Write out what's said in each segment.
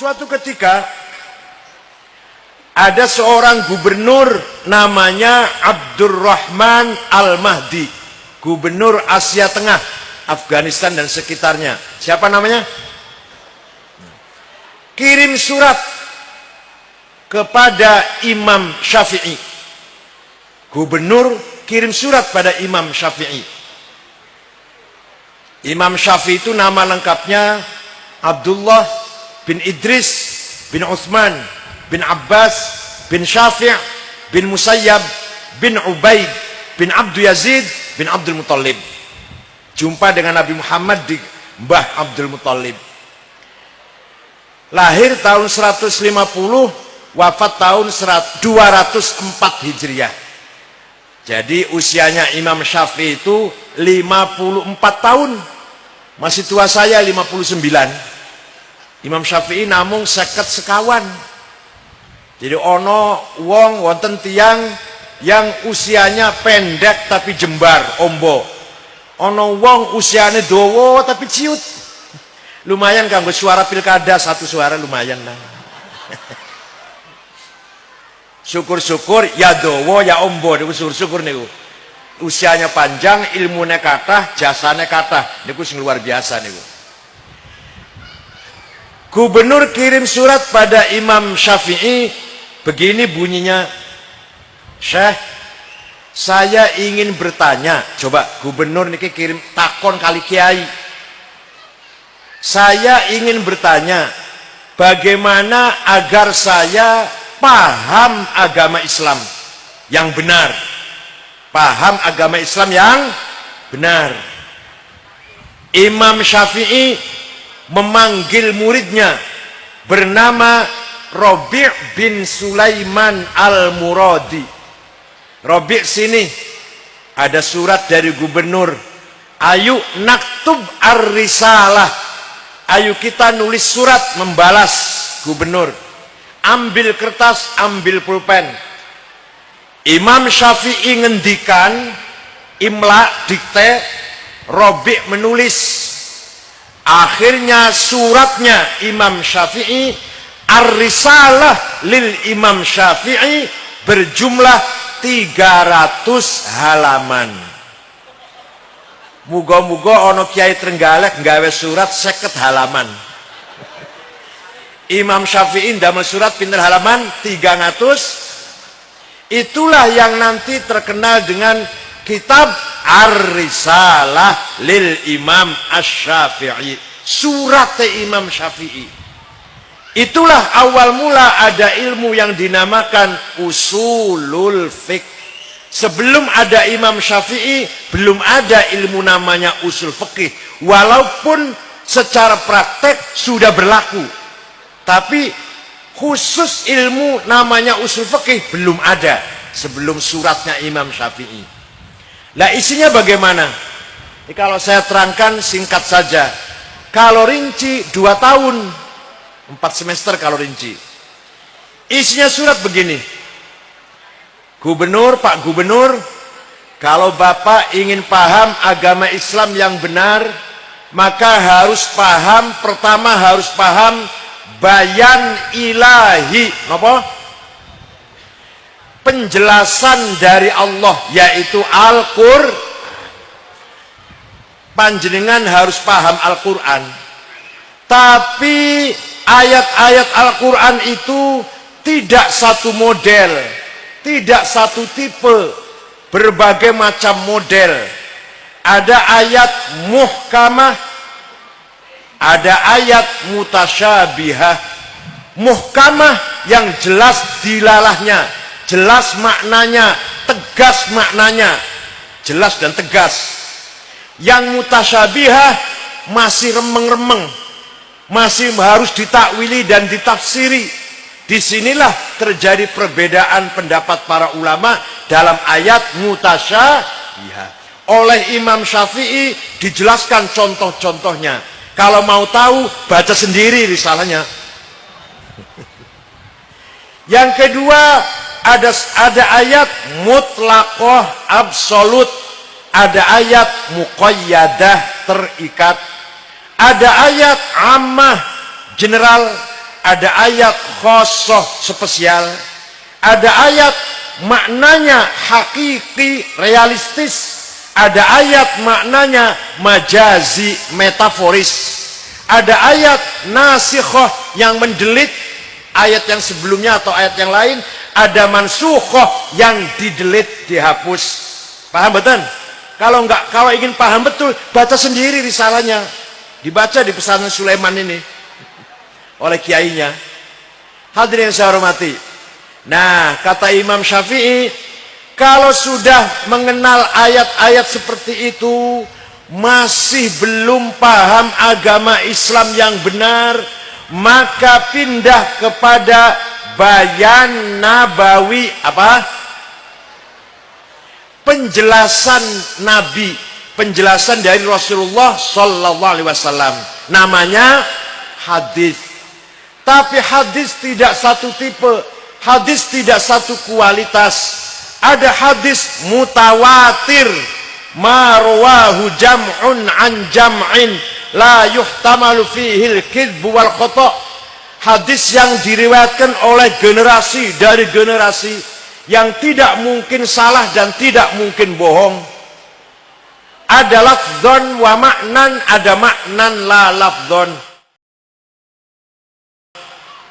Suatu ketika ada seorang gubernur namanya Abdurrahman Al-Mahdi, gubernur Asia Tengah, Afghanistan dan sekitarnya. Siapa namanya? Kirim surat kepada Imam Syafi'i. Gubernur kirim surat pada Imam Syafi'i. Imam Syafi'i itu nama lengkapnya Abdullah bin Idris bin Uthman bin Abbas bin Syafi' bin Musayyab bin Ubaid bin Abdul Yazid bin Abdul Muttalib. Jumpa dengan Nabi Muhammad di Mbah Abdul Muttalib. Lahir tahun 150, wafat tahun 204 Hijriah. Jadi usianya Imam Syafi'i itu 54 tahun. Masih tua saya 59. Imam Syafi'i namung 50 sekawan. Jadi ono wong wonten tiang yang usianya pendek tapi jembar, ombo. Ono wong usianya dowo tapi ciut. Lumayan kanggo suara pilkada, satu suara lumayan lah. Syukur-syukur ya dowo ya ombo niku syukur niku. Usianya panjang, ilmunya kathah, jasanya kathah. Niku sing luar biasa niku. Gubernur kirim surat pada Imam Syafi'i, begini bunyinya, Syekh, saya ingin bertanya. Coba gubernur niki kirim takon kali kiai. Saya ingin bertanya, bagaimana agar saya paham agama Islam yang benar? Paham agama Islam yang benar. Imam Syafi'i memanggil muridnya bernama Rabi' bin Sulaiman Al-Muradi. Rabi' sini ada surat dari gubernur. Ayo naktub ar-risalah. Ayo kita nulis surat membalas gubernur. Ambil kertas, ambil pulpen. Imam Syafi'i ngendikan, imla, dikte, Rabi' menulis. Akhirnya suratnya Imam Syafi'i, Ar-Risalah lil Imam Syafi'i, berjumlah 300 halaman. Muga-muga ono kiai Trenggalek nggawe surat 50 halaman. Imam Syafi'i ndamel surat pinten halaman? 300. Itulah yang nanti terkenal dengan kitab Ar-Risalah lil Imam Asy-Syafi'i. Surat Imam Syafi'i. Itulah awal mula ada ilmu yang dinamakan usulul fiqh. Sebelum ada Imam Syafi'i, belum ada ilmu namanya usul fikih. Walaupun secara praktek sudah berlaku. Tapi khusus ilmu namanya usul fikih belum ada sebelum suratnya Imam Syafi'i. Nah isinya bagaimana? Kalau saya terangkan singkat saja. Kalau rinci 2 tahun, 4 semester kalau rinci. Isinya surat begini. Gubernur, Pak Gubernur, kalau Bapak ingin paham agama Islam yang benar, maka harus paham, pertama harus paham bayan ilahi. Apa? Penjelasan dari Allah, yaitu Al-Qur'an. Panjenengan harus paham Al-Qur'an. Tapi ayat-ayat Al-Qur'an itu tidak satu model, tidak satu tipe, berbagai macam model. Ada ayat muhkamah, ada ayat mutasyabihah. Muhkamah yang jelas dilalahnya, jelas maknanya, tegas maknanya, jelas dan tegas. Yang mutasyabihah masih remeng-remeng, masih harus ditakwili dan ditafsiri. Disinilah terjadi perbedaan pendapat para ulama dalam ayat mutasyabihah. Oleh Imam Syafi'i dijelaskan contoh-contohnya. Kalau mau tahu, baca sendiri risalahnya. Yang kedua, ada ayat mutlaqah absolut, ada ayat muqayyadah terikat, ada ayat ammah general, ada ayat khosoh spesial, ada ayat maknanya hakiki realistis, ada ayat maknanya majazi metaforis, ada ayat nasikhoh yang mendelit ayat yang sebelumnya atau ayat yang lain, ada mansukhoh yang didelit, dihapus. Paham betul? Kalau ingin paham betul, baca sendiri risalahnya, dibaca di Pesantren Sulaiman ini oleh kiainya. Hadirin yang saya hormati, nah kata Imam Syafi'i, kalau sudah mengenal ayat-ayat seperti itu masih belum paham agama Islam yang benar, maka pindah kepada bayan nabawi, penjelasan Nabi, penjelasan dari Rasulullah Sallallahu Alaihi Wasallam, namanya hadis. Tapi hadis tidak satu tipe, hadis tidak satu kualitas. Ada hadis mutawatir, marwahu jam'un an jam'in la yuhtamalu fihil kidbu wal khata'. Hadis yang diriwayatkan oleh generasi dari generasi, yang tidak mungkin salah dan tidak mungkin bohong. Ada lafdzon wa maknan, ada maknan la lafdzon.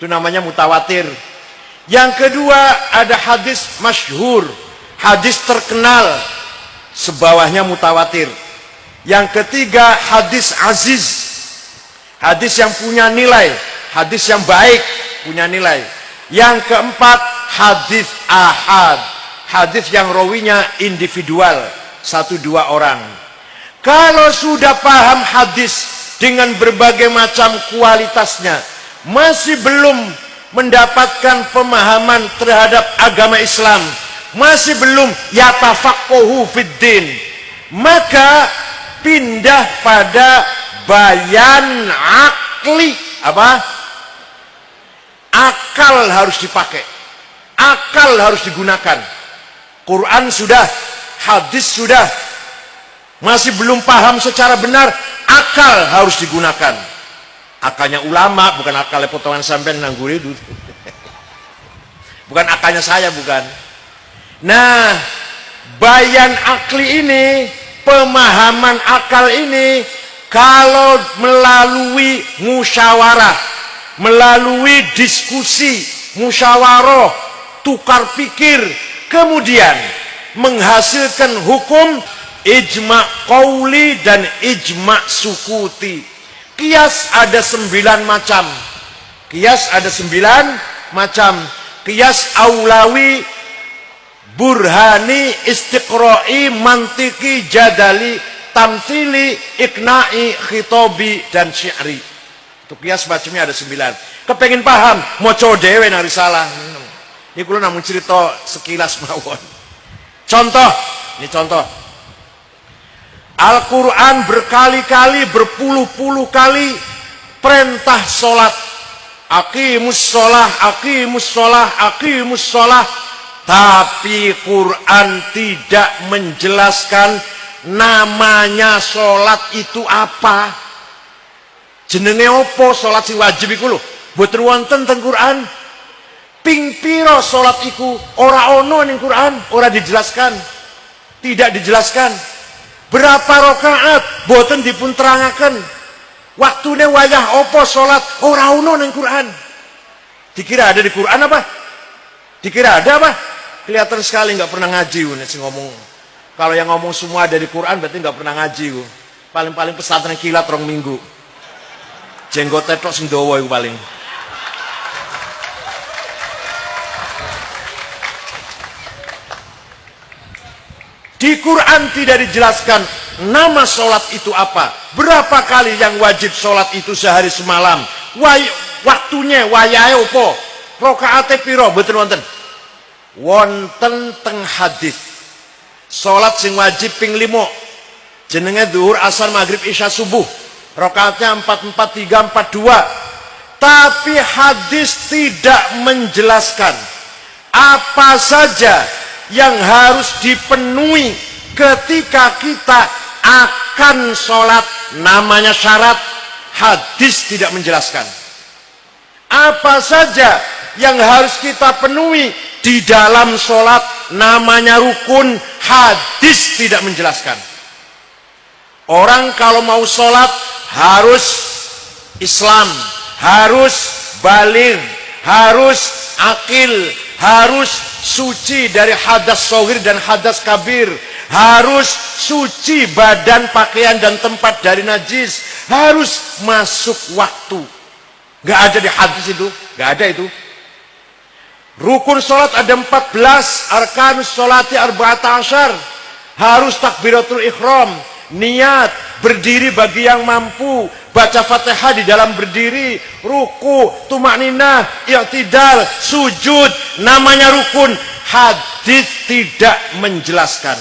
Itu namanya mutawatir. Yang kedua ada hadis masyhur, hadis terkenal, sebawahnya mutawatir. Yang ketiga hadis aziz, hadis yang punya nilai, hadis yang baik, punya nilai. Yang keempat hadis ahad, hadis yang rawinya individual, 1-2 orang. Kalau sudah paham hadis dengan berbagai macam kualitasnya, masih belum mendapatkan pemahaman terhadap agama Islam, masih belum yatafaqahu fiddin, maka pindah pada bayan akli. Akal harus dipakai, akal harus digunakan. Quran sudah, hadis sudah, masih belum paham secara benar, akal harus digunakan. Akalnya ulama, bukan akalnya potongan sampean nangguri dulu. Bukan akalnya saya, bukan. Nah, bayan akli ini, pemahaman akal ini, kalau melalui musyawarah, melalui diskusi, musyawarah, tukar pikir, kemudian menghasilkan hukum ijma' qauli dan ijma' sukuti. Qiyas ada 9 macam. Qiyas ada 9 macam. Qiyas aulawi, burhani, istiqra'i, mantiki, jadali, tamthili, ikna'i, khitobi, dan syi'ri. Itu qiyas macamnya ada 9. Kepengen paham, moco dewe nari salah. Ini kulo namun cerita sekilas mawon. Contoh, ini contoh. Al-Quran berkali-kali, berpuluh-puluh kali perintah sholat. Aqimus sholah, aqimus sholah, aqimus sholah. Tapi Quran tidak menjelaskan namanya sholat itu apa. Jenenge opo sholat sing wajib iku lho. Mboten wonten teng Quran. Ping piro sholat iku ora ono ning Quran, ora dijelaskan. Tidak dijelaskan. Berapa rakaat boten dipun terangaken. Waktune wayah opo salat ora ono ning Quran. Dikira ada di Quran apa? Dikira ada apa? Kelihatan sekali nggak pernah ngaji sing ngomong. Kalau yang ngomong semua ada di Quran berarti nggak pernah ngaji. Paling-paling pesantren kilat 2 minggu. Jenggot tok sing dawa iku paling. Di Quran tidak dijelaskan nama sholat itu apa. Berapa kali yang wajib sholat itu sehari semalam. Waktunya, wayahe opo. Rakaate piro, mboten wonten. Wonten teng hadis. Sholat sing wajib ping 5. Jenenge zuhur, asar, maghrib, isya, subuh. Rakaatnya 4, 4, 3, 4, 2. Tapi hadis tidak menjelaskan apa saja yang harus dipenuhi ketika kita akan sholat, namanya syarat. Hadis tidak menjelaskan. Apa saja yang harus kita penuhi di dalam sholat, namanya rukun, hadis tidak menjelaskan. Orang kalau mau sholat harus Islam, harus baligh, harus akil, harus suci dari hadas shogir dan hadas kabir, harus suci badan, pakaian dan tempat dari najis, harus masuk waktu. Gak ada di hadis itu, gak ada itu. Rukun sholat ada 14, arkanus sholati arba'ata asyar. Harus takbiratul ikhram, niat, berdiri bagi yang mampu, baca Fatihah di dalam berdiri, ruku, tumakninah, i'tidal, sujud, namanya rukun. Hadis tidak menjelaskan.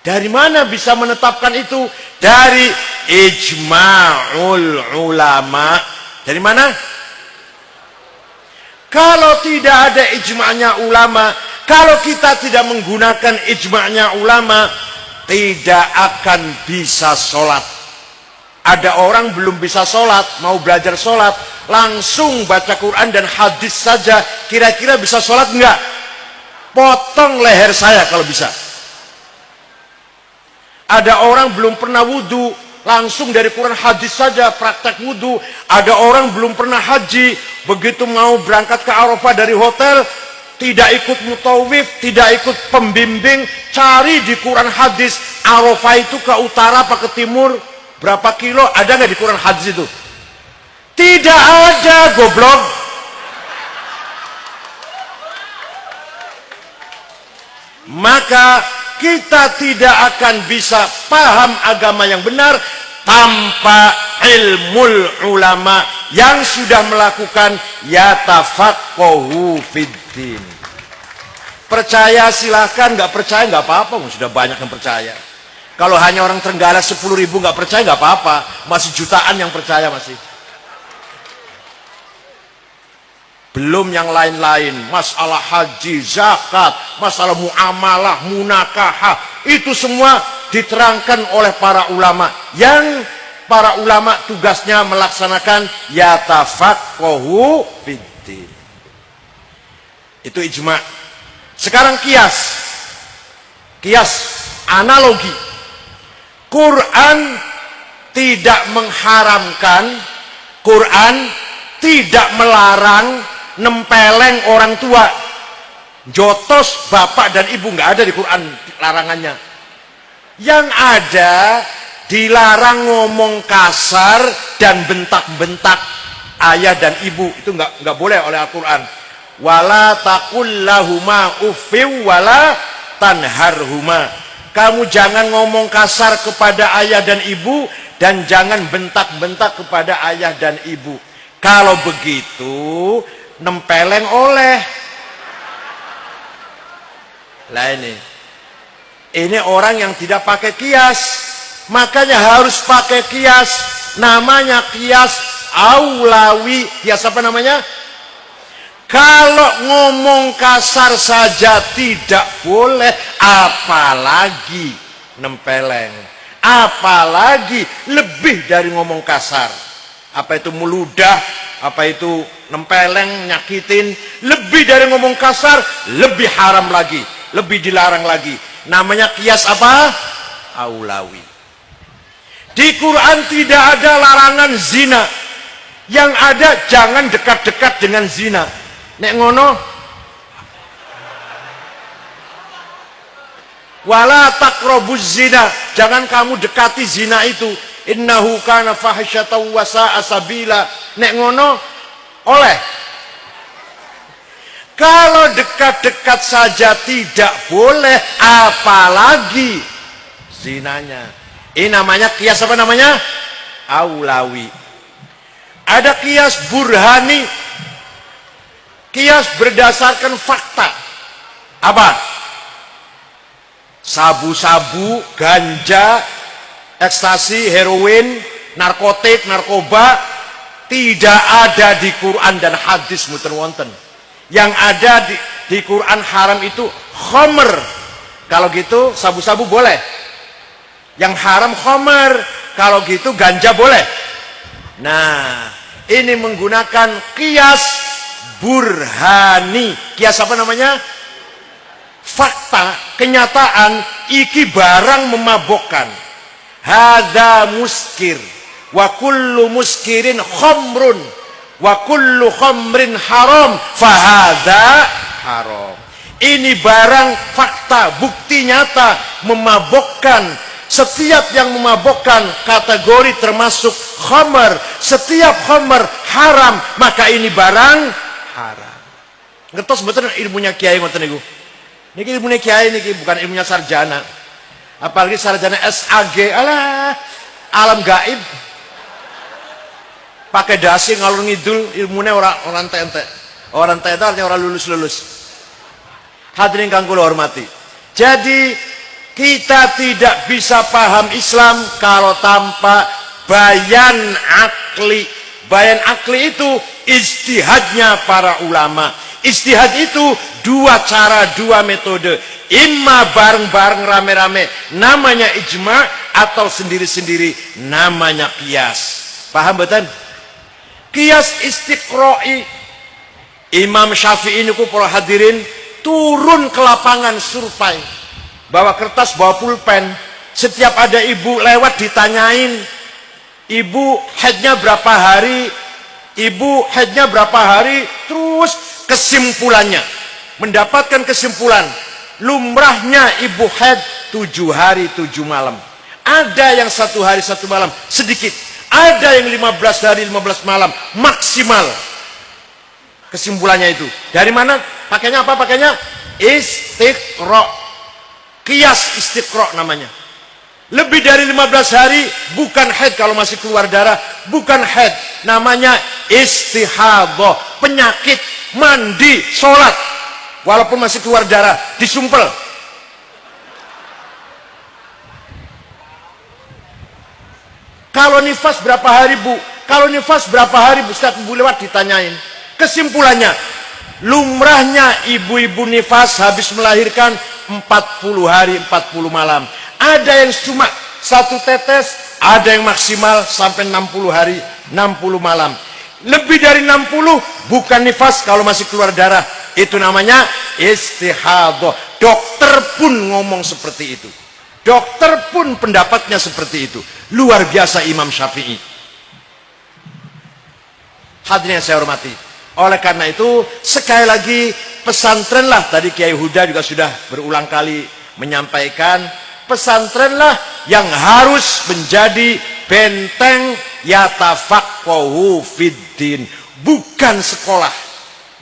Dari mana bisa menetapkan itu? Dari ijma'ul ulama. Dari mana? Kalau tidak ada ijma'nya ulama, kalau kita tidak menggunakan ijma'nya ulama, tidak akan bisa sholat. Ada orang belum bisa sholat, mau belajar sholat, langsung baca Quran dan hadis saja, kira-kira bisa sholat enggak? Potong leher saya kalau bisa. Ada orang belum pernah wudhu, langsung dari Quran hadis saja praktek wudhu. Ada orang belum pernah haji, begitu mau berangkat ke Arafah dari hotel, tidak ikut mutawif, tidak ikut pembimbing, cari di Quran hadis, Arafah itu ke utara apa ke timur, berapa kilo, ada nggak di Quran hadis itu? Tidak ada, goblok. Maka kita tidak akan bisa paham agama yang benar tanpa ilmul ulama yang sudah melakukan yatafaqahu fiddin. Percaya silahkan, nggak percaya nggak apa-apa, sudah banyak yang percaya. Kalau hanya orang Trenggalek 10.000 nggak percaya nggak apa-apa, masih jutaan yang percaya masih. Belum yang lain-lain, masalah haji, zakat, masalah muamalah, munakahah, itu semua diterangkan oleh para ulama. Yang para ulama tugasnya melaksanakan yatafaqahu fiddin. Itu ijma'. Sekarang kias. Kias, analogi. Quran tidak mengharamkan, Quran tidak melarang nempeleng orang tua, jotos bapak dan ibu, nggak ada di Quran larangannya. Yang ada dilarang ngomong kasar dan bentak-bentak ayah dan ibu, itu nggak boleh oleh Al-Quran. Wala taqul lahuma uffiw wala tanharhuma. Kamu jangan ngomong kasar kepada ayah dan ibu dan jangan bentak-bentak kepada ayah dan ibu. Kalau begitu nempeleng oleh. Lah ini orang yang tidak pakai kias, makanya harus pakai kias. Namanya kias aulawi. Kias apa namanya? Kalau ngomong kasar saja tidak boleh, apalagi nempeleng, apalagi lebih dari ngomong kasar. Apa itu meludah, apa itu nempeleng, nyakitin, lebih dari ngomong kasar, lebih haram lagi, lebih dilarang lagi. Namanya kias apa? Aulawi. Di Quran tidak ada larangan zina. Yang ada jangan dekat-dekat dengan zina. Nek ngono, wala taqrabuz zina, jangan kamu dekati zina itu. Innahu kana fahisyatan wa sa'a sabila. Nek ngono oleh. Kalau dekat-dekat saja tidak boleh, apalagi zinanya. Ini namanya kias apa namanya? Aulawi. Ada kias burhani. Kias berdasarkan fakta. Apa? Sabu-sabu, ganja, ekstasi, heroin, narkotik, narkoba tidak ada di Quran dan hadis muter wonten. Yang ada di Quran haram itu khamr. Kalau gitu sabu-sabu boleh. Yang haram khamr. Kalau gitu ganja boleh. Nah, Ini menggunakan kias burhani. Kias apa namanya? Fakta, kenyataan, iki barang memabokkan. Hadza muskir wa kullu muskirin khamrun wa kullu khamrin haram fahadza haram. Ini barang fakta, bukti nyata memabokkan. Setiap yang memabokkan kategori termasuk khamr. Setiap khamr haram, maka ini barang haram. Ngertos betul ilmunya kiai ngoten niku. Niki ilmunya kiai niki bukan ilmunya sarjana. Apalagi sarjana SAG, alah alam gaib. Pakai dasi ngalur ngidul, ilmunya orang ente. Orang ente artinya orang lulus. Hadirin kang kula hormati. Jadi kita tidak bisa paham Islam kalau tanpa bayan akli. Bayan akli itu ijtihadnya para ulama. Ijtihad itu dua cara, dua metode. Imma bareng-bareng rame-rame, namanya ijma, atau sendiri-sendiri, namanya qiyas. Paham betul? Qiyas istiqra'i. Imam Syafi'i niku para hadirin turun ke lapangan survei. Bawa kertas, bawa pulpen. Setiap ada ibu lewat ditanyain, ibu haidnya berapa hari? Ibu haidnya berapa hari? Terus kesimpulannya, mendapatkan kesimpulan, lumrahnya ibu haid 7 hari 7 malam. Ada yang 1 hari 1 malam, sedikit. Ada yang 15 hari 15 malam, maksimal. Kesimpulannya itu. Dari mana? Pakainya apa? Pakainya istiqra'. Qiyas istiqra' namanya. Lebih dari 15 hari bukan haid kalau masih keluar darah, bukan haid, namanya istihadhah, penyakit, mandi, sholat walaupun masih keluar darah, disumpel. Kalau nifas berapa hari bu? Kalau nifas berapa hari bu? Setiap ibu lewat ditanyain. Kesimpulannya, lumrahnya ibu-ibu nifas habis melahirkan 40 hari 40 malam. Ada yang cuma 1 tetes, ada yang maksimal sampai 60 hari 60 malam. Lebih dari 60 bukan nifas kalau masih keluar darah, itu namanya istihadhah. Dokter pun ngomong seperti itu. Dokter pun pendapatnya seperti itu. Luar biasa Imam Syafi'i. Hadirin yang saya hormati. Oleh karena itu, sekali lagi pesantrenlah, tadi Kiai Huda juga sudah berulang kali menyampaikan, pesantrenlah yang harus menjadi benteng yatafaqahu fiddin, bukan sekolah,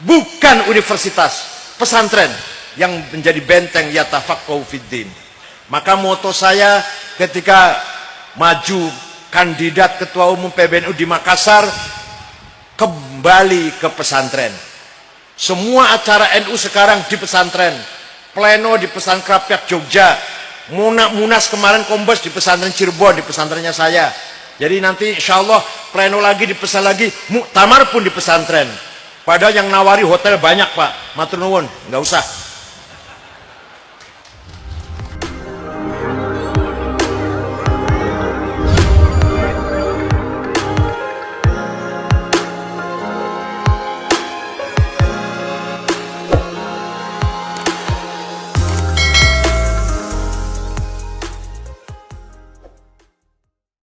bukan universitas, pesantren yang menjadi benteng yatafaqahu fiddin. Maka moto saya ketika maju kandidat ketua umum PBNU di Makassar, kembali ke pesantren. Semua acara NU sekarang di pesantren. Pleno di pesantren Krapiak Jogja, Munas kemarin Kombes di pesantren Cirebon, di pesantrennya saya. Jadi nanti insya Allah pleno lagi di pesantren lagi, muktamar pun di pesantren. Padahal yang nawari hotel banyak pak, matur nuwun, nggak usah.